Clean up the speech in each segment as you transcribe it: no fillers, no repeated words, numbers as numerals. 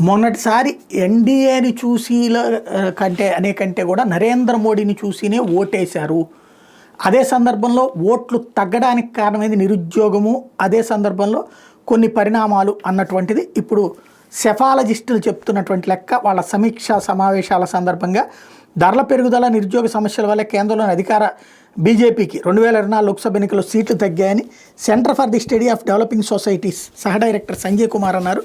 మొన్నటిసారి ఎన్డీఏని చూసి కంటే కూడా నరేంద్ర మోడీని చూసినే ఓటేశారు. అదే సందర్భంలో ఓట్లు తగ్గడానికి కారణమైంది నిరుద్యోగము, అదే సందర్భంలో కొన్ని పరిణామాలు అన్నటువంటిది ఇప్పుడు సెఫాలజిస్టులు చెప్తున్నటువంటి లెక్క. వాళ్ళ సమీక్షా సమావేశాల సందర్భంగా ధరల పెరుగుదల, నిరుద్యోగ సమస్యల వల్ల కేంద్రంలోని అధికార బీజేపీకి 2024 లోక్సభ ఎన్నికల్లో సీట్లు తగ్గాయని Centre for the Study of Developing Societies సహ డైరెక్టర్ సంజయ్ కుమార్ అన్నారు.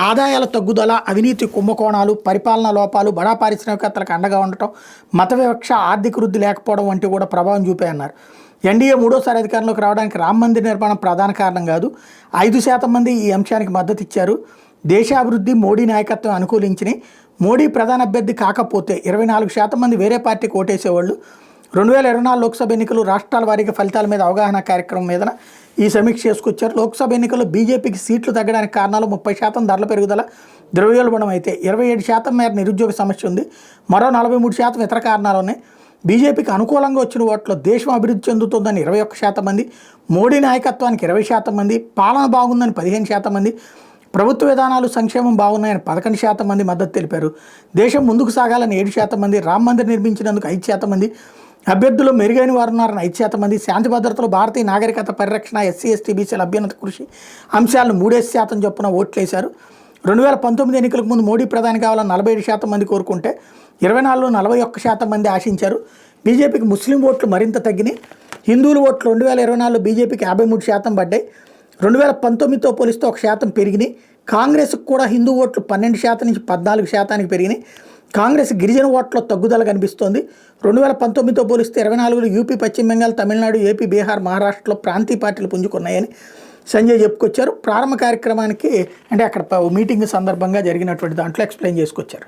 ఆదాయాల తగ్గుదల, అవినీతి కుంభకోణాలు, పరిపాలనా లోపాలు, బడా పారిశ్రామికవేత్తలకు అండగా ఉండటం, మత వివక్ష, ఆర్థిక వృద్ధి లేకపోవడం వంటివి కూడా ప్రభావం చూపాయన్నారు. ఎన్డీఏ మూడోసారి అధికారంలోకి రావడానికి రామ మందిర్ నిర్మాణం ప్రధాన కారణం కాదు. 5% మంది ఈ అంశానికి మద్దతు ఇచ్చారు. దేశాభివృద్ధి మోడీ నాయకత్వం అనుకూలించిన మోడీ ప్రధాన అభ్యర్థి కాకపోతే 24% మంది వేరే పార్టీకి ఓటేసేవాళ్ళు. 2024 లోక్సభ ఎన్నికలు రాష్ట్రాల వారీగా ఫలితాల మీద అవగాహన కార్యక్రమం మీద ఈ సమీక్ష చేసుకొచ్చారు. లోక్సభ ఎన్నికల్లో బీజేపీకి సీట్లు తగ్గడానికి కారణాలు 30% ధరల పెరుగుదల, ద్రవ్యోల్బణం అయితే 27% మేర నిరుద్యోగ సమస్య ఉంది. మరో 43% ఇతర కారణాలు ఉన్నాయి. బీజేపీకి అనుకూలంగా వచ్చిన ఓట్లో దేశం అభివృద్ధి చెందుతుందని 21% మంది, మోడీ నాయకత్వానికి 20% మంది, పాలన బాగుందని 15% మంది, ప్రభుత్వ విధానాలు సంక్షేమం బాగున్నాయని 11% మంది మద్దతు తెలిపారు. దేశం ముందుకు సాగాలని 7% మంది, రామ మందిర్ నిర్మించినందుకు 5% మంది, అభ్యర్థులు మెరుగైన వారు ఉన్నారని 5% మంది, శాంతి భద్రతలు, భారతీయ నాగరికత పరిరక్షణ, ఎస్సీ ఎస్టీ బీసీల అభ్యున్నత కృషి అంశాలను 3% చొప్పున ఓట్లేశారు. 2019 ఎన్నికలకు ముందు మోడీ ప్రధాని కావాలని 47% మంది కోరుకుంటే 24లో 41% మంది ఆశించారు. బీజేపీకి ముస్లిం ఓట్లు మరింత తగ్గినాయి. హిందువుల ఓట్లు 2024లో బీజేపీకి 53% పడ్డాయి. 2019తో పోలిస్తే 1% పెరిగినాయి. కాంగ్రెస్కు కూడా హిందూ ఓట్లు 12% నుంచి 14% పెరిగినాయి. కాంగ్రెస్ గిరిజన ఓట్ల తగ్గుదల కనిపిస్తోంది. 2019తో పోలిస్తే 24లో యూపీ, పశ్చిమ బెంగాల్, తమిళనాడు, ఏపీ, బీహార్, మహారాష్ట్రలో ప్రాంతీయ పార్టీలు పుంజుకున్నాయని సంజయ్ చెప్పుకొచ్చారు. ప్రారంభ కార్యక్రమానికి అంటే అక్కడ మీటింగ్ సందర్భంగా జరిగినటువంటి దాంట్లో ఎక్స్ప్లెయిన్ చేసుకొచ్చారు.